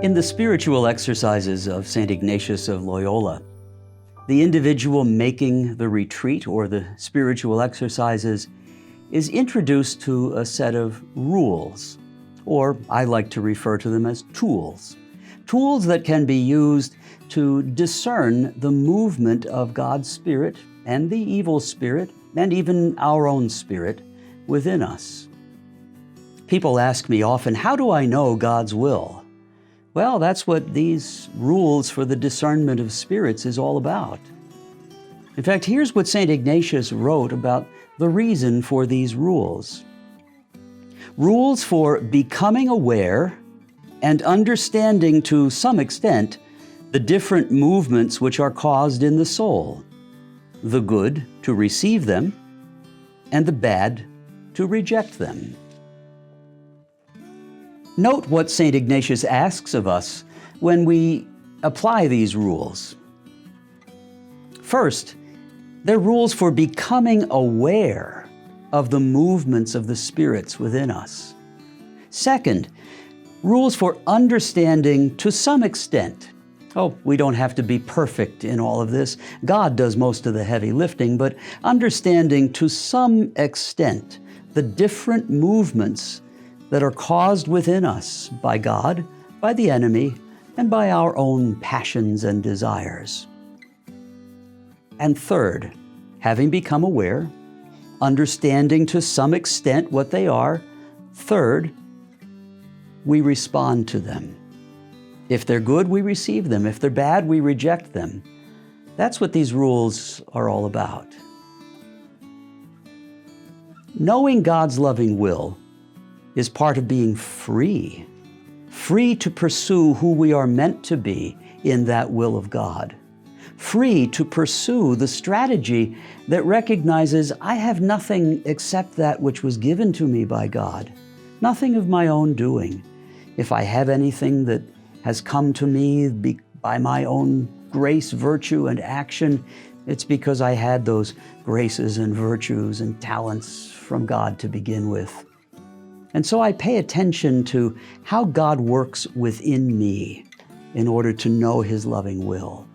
In the spiritual exercises of St. Ignatius of Loyola, the individual making the retreat or the spiritual exercises is introduced to a set of rules, or I like to refer to them as tools. Tools that can be used to discern the movement of God's Spirit and the evil spirit and even our own spirit within us. People ask me often, how do I know God's will? Well, that's what these rules for the discernment of spirits is all about. In fact, here's what St. Ignatius wrote about the reason for these rules. Rules for becoming aware and understanding to some extent the different movements which are caused in the soul, the good to receive them, and the bad to reject them. Note what St. Ignatius asks of us when we apply these rules. First, they're rules for becoming aware of the movements of the spirits within us. Second, rules for understanding to some extent. Oh, we don't have to be perfect in all of this. God does most of the heavy lifting, but understanding to some extent the different movements that are caused within us by God, by the enemy, and by our own passions and desires. And third, having become aware, understanding to some extent what they are, third, we respond to them. If they're good, we receive them. If they're bad, we reject them. That's what these rules are all about. Knowing God's loving will is part of being free to pursue who we are meant to be in that will of God, free to pursue the strategy that recognizes I have nothing except that which was given to me by God, nothing of my own doing. If I have anything that has come to me by my own grace, virtue, and action, it's because I had those graces and virtues and talents from God to begin with. And so I pay attention to how God works within me in order to know His loving will.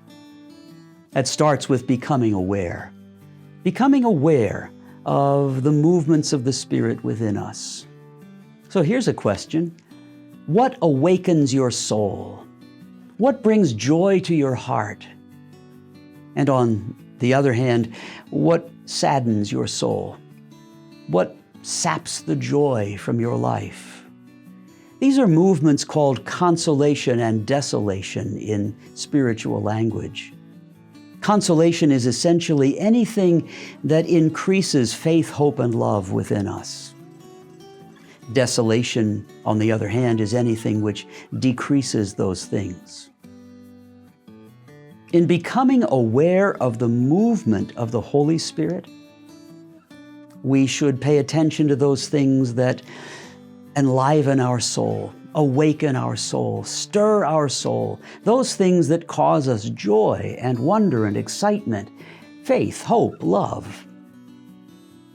That starts with becoming aware of the movements of the Spirit within us. So here's a question. What awakens your soul? What brings joy to your heart? And on the other hand, what saddens your soul? What saps the joy from your life? These are movements called consolation and desolation in spiritual language. Consolation is essentially anything that increases faith, hope, and love within us. Desolation, on the other hand, is anything which decreases those things. In becoming aware of the movement of the Holy Spirit, we should pay attention to those things that enliven our soul, awaken our soul, stir our soul, those things that cause us joy and wonder and excitement, faith, hope, love.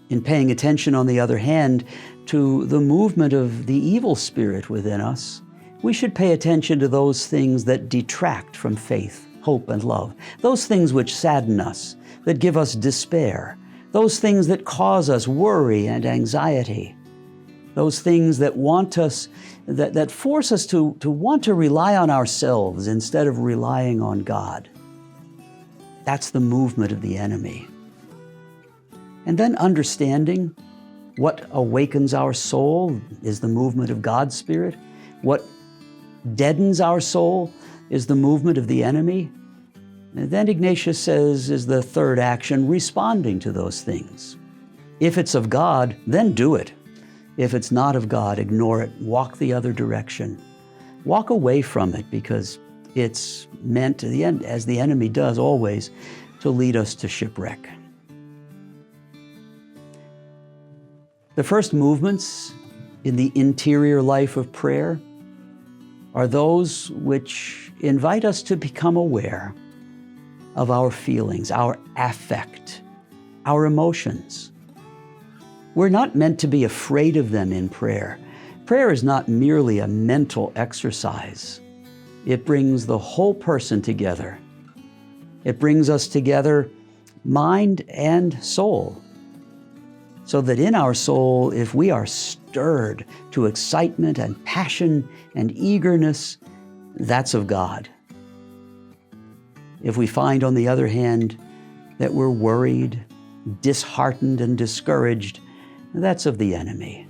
In paying attention, on the other hand, to the movement of the evil spirit within us, we should pay attention to those things that detract from faith, hope, and love, those things which sadden us, that give us despair, those things that cause us worry and anxiety, those things that that force us to want to rely on ourselves instead of relying on God. That's the movement of the enemy. And then understanding what awakens our soul is the movement of God's Spirit. What deadens our soul is the movement of the enemy. And then Ignatius says is the third action, responding to those things. If it's of God, then do it. If it's not of God, ignore it. Walk the other direction. Walk away from it because it's meant to the end, as the enemy does always, to lead us to shipwreck. The first movements in the interior life of prayer are those which invite us to become aware of our feelings, our affect, our emotions. We're not meant to be afraid of them in prayer. Prayer is not merely a mental exercise. It brings the whole person together. It brings us together, mind and soul. So that in our soul, if we are stirred to excitement and passion and eagerness, that's of God. If we find, on the other hand, that we're worried, disheartened, and discouraged, that's of the enemy.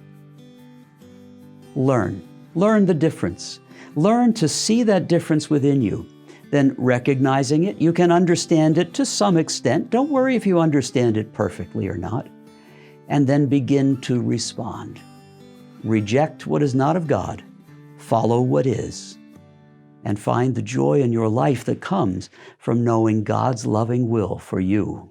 Learn the difference. Learn to see that difference within you. Then, recognizing it, you can understand it to some extent. Don't worry if you understand it perfectly or not. And then begin to respond. Reject what is not of God. Follow what is. And find the joy in your life that comes from knowing God's loving will for you.